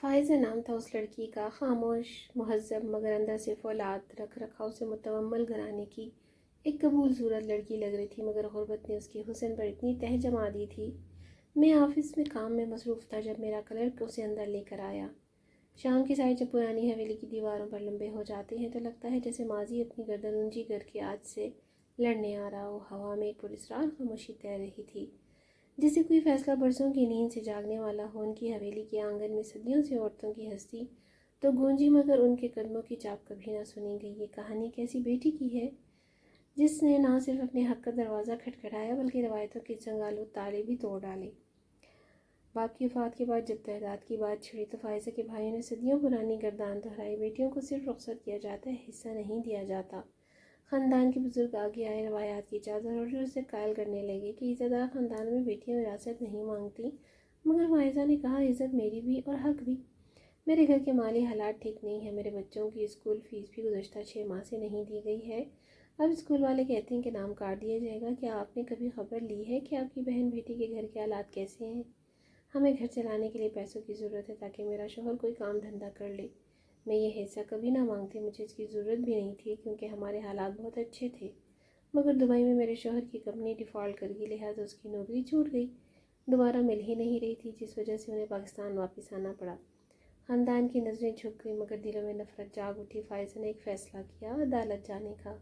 فائزہ نام تھا اس لڑکی کا، خاموش، مہذب، مگر اندر سے فولاد، رکھ رکھاؤ سے متمول گھرانے کی ایک قبول صورت لڑکی لگ رہی تھی، مگر غربت نے اس کے حسن پر اتنی تہ جما دی تھی۔ میں آفس میں کام میں مصروف تھا جب میرا کلرک اسے اندر لے کر آیا۔ شام کے سائے جب پرانی حویلی کی دیواروں پر لمبے ہو جاتے ہیں تو لگتا ہے جیسے ماضی اپنی گردن اونچی کر کے آج سے لڑنے آ رہا ہو۔ ہوا میں ایک پراسرار خاموشی تیر رہی تھی، جیسے کوئی فیصلہ برسوں کی نیند سے جاگنے والا ہو۔ ان کی حویلی کے آنگن میں صدیوں سے عورتوں کی ہستی تو گونجی، مگر ان کے قدموں کی چاپ کبھی نہ سنی گئی۔ یہ کہانی ایک ایسی بیٹی کی ہے جس نے نہ صرف اپنے حق کا دروازہ کھٹکھٹایا بلکہ روایتوں کے چنگالو تالے بھی توڑ ڈالے۔ باپ کی وفات کے بعد جب جائیداد کی بات چھڑی تو فائزہ کے بھائیوں نے صدیوں پرانی گردان دہرائی، بیٹیوں کو صرف رخصت کیا جاتا ہے، حصہ نہیں دیا جاتا۔ خاندان کے بزرگ آگے آئے، روایات کی چادر اوڑھی اور اسے قائل کرنے لگے کہ عزتدار خاندانوں میں بیٹیاں وراثت نہیں مانگتی، مگر فائزہ نے کہا عزت میری بھی اور حق بھی۔ میرے گھر کے مالی حالات ٹھیک نہیں ہیں، میرے بچوں کی اسکول فیس بھی گزشتہ 6 ماہ سے نہیں دی گئی ہے۔ اب اسکول والے کہتے ہیں کہ نام کاٹ دیا جائے گا۔ کیا آپ نے کبھی خبر لی ہے کہ آپ کی بہن بیٹی کے گھر کے حالات کیسے ہیں؟ ہمیں گھر چلانے کے لیے پیسوں کی ضرورت ہے تاکہ میرا شوہر کوئی کام دھندہ کر لے۔ میں یہ حصہ کبھی نہ مانگتی، مجھے اس کی ضرورت بھی نہیں تھی کیونکہ ہمارے حالات بہت اچھے تھے، مگر دبئی میں میرے شوہر کی کمپنی ڈیفالٹ کر گئی، لہٰذا اس کی نوکری چھوٹ گئی، دوبارہ مل ہی نہیں رہی تھی، جس وجہ سے انہیں پاکستان واپس آنا پڑا۔ خاندان کی نظریں جھک گئی مگر دلوں میں نفرت جاگ اٹھی۔ فائزہ نے ایک فیصلہ کیا، عدالت جانے کا۔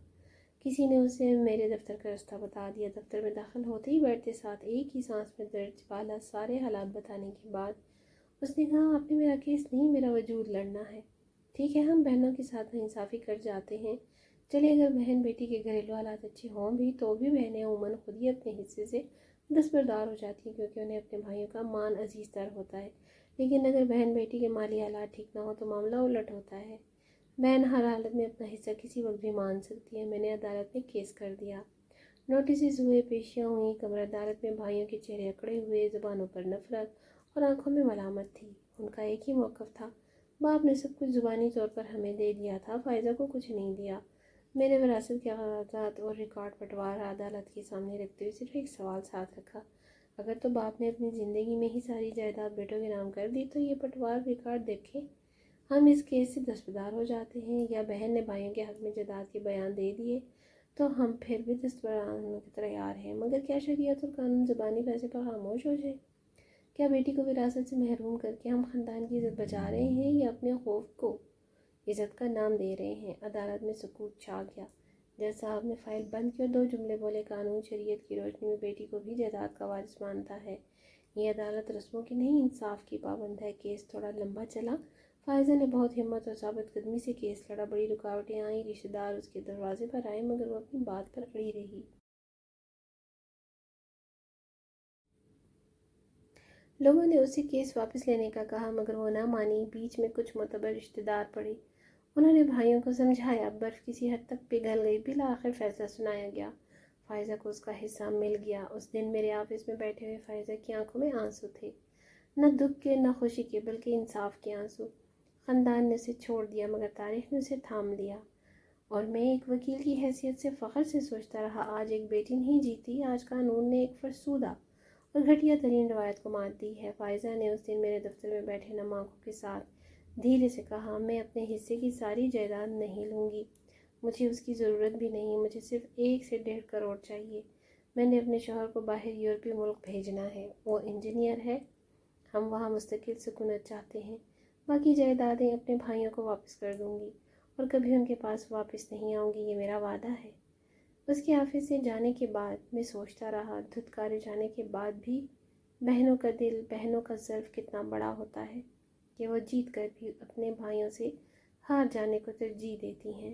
کسی نے اسے میرے دفتر کا رستہ بتا دیا۔ دفتر میں داخل ہوتے ہی بیٹھتے ساتھ ایک ہی سانس میں درج بالا سارے حالات بتانے کے بعد اس نے کہا آپ نے میرا کیس نہیں، میرا وجود لڑنا ہے۔ ٹھیک ہے، ہم بہنوں کے ساتھ انصافی کر جاتے ہیں۔ چلے اگر بہن بیٹی کے گھریلو حالات اچھے ہوں بھی تو بھی بہنیں عموماً خود ہی اپنے حصے سے دستبردار ہو جاتی ہیں کیونکہ انہیں اپنے بھائیوں کا مان عزیز تر ہوتا ہے، لیکن اگر بہن بیٹی کے مالی حالات ٹھیک نہ ہو تو معاملہ الٹ ہوتا ہے۔ بہن ہر حالت میں اپنا حصہ کسی وقت بھی مان سکتی ہے۔ میں نے عدالت میں کیس کر دیا، نوٹسز ہوئے، پیشیاں ہوئیں، کمر عدالت میں بھائیوں کے چہرے اکڑے ہوئے، زبانوں پر نفرت اور آنکھوں میں ملامت تھی۔ ان کا ایک ہی موقف تھا، باپ نے سب کچھ زبانی طور پر ہمیں دے دیا تھا، فائزہ کو کچھ نہیں دیا۔ میں نے وراثت کے کاغذات اور ریکارڈ بٹوارا عدالت کے سامنے رکھتے ہوئے صرف ایک سوال ساتھ رکھا، اگر تو باپ نے اپنی زندگی میں ہی ساری جائیداد بیٹوں کے نام کر دی تو یہ بٹوار ریکارڈ دیکھیں، ہم اس کیس سے دستبردار ہو جاتے ہیں، یا بہن نے بھائیوں کے حق میں جائیداد کے بیان دے دیے تو ہم پھر بھی دستبردار ہونے کو تیار ہیں، مگر کیا شریعت اور قانون زبانی فیصلے پر خاموش ہو جائے؟ کیا بیٹی کو وراثت سے محروم کر کے ہم خاندان کی عزت بچا رہے ہیں یا اپنے خوف کو عزت کا نام دے رہے ہیں؟ عدالت میں سکوت چھا گیا۔ جج صاحب نے فائل بند کی اور 2 جملے بولے، قانون شریعت کی روشنی میں بیٹی کو بھی جائیداد کا وارث مانتا ہے۔ یہ عدالت رسموں کی نہیں انصاف کی پابند ہے۔ کیس تھوڑا لمبا چلا، فائزہ نے بہت ہمت اور ثابت قدمی سے کیس لڑا، بڑی رکاوٹیں آئیں، رشتہ دار اس کے دروازے پر آئے مگر وہ اپنی بات پر اڑی رہی۔ لوگوں نے اسے کیس واپس لینے کا کہا مگر وہ نہ مانی۔ بیچ میں کچھ معتبر رشتہ دار پڑے، انہوں نے بھائیوں کو سمجھایا، برف کسی حد تک پگھل گئی، بالآخر فیصلہ سنایا گیا، فائزہ کو اس کا حصہ مل گیا۔ اس دن میرے آفس میں بیٹھے ہوئے فائزہ کی آنکھوں میں آنسو تھے، نہ دکھ کے نہ خوشی کے بلکہ انصاف کے آنسو۔ خاندان نے اسے چھوڑ دیا مگر تاریخ نے اسے تھام لیا، اور میں ایک وکیل کی حیثیت سے فخر سے سوچتا رہا آج ایک بیٹی نہیں جیتی، آج قانون نے ایک فرسودہ اور گھٹیا ترین روایت کو مات دی ہے۔ فائزہ نے اس دن میرے دفتر میں بیٹھے نم آنکھوں کے ساتھ دھیرے سے کہا، میں اپنے حصے کی ساری جائیداد نہیں لوں گی، مجھے اس کی ضرورت بھی نہیں، مجھے صرف 1 سے 1.5 کروڑ چاہیے۔ میں نے اپنے شوہر کو باہر یورپی ملک بھیجنا ہے، وہ انجینئر ہے، ہم وہاں مستقل سکونت چاہتے ہیں، باقی جائیدادیں اپنے بھائیوں کو واپس کر دوں گی اور کبھی ان کے پاس واپس نہیں آؤں گی، یہ میرا وعدہ ہے۔ اس کے آفس سے جانے کے بعد میں سوچتا رہا، دھتکارے جانے کے بعد بھی بہنوں کا دل، بہنوں کا ظرف کتنا بڑا ہوتا ہے کہ وہ جیت کر بھی اپنے بھائیوں سے ہار جانے کو ترجیح دیتی ہیں۔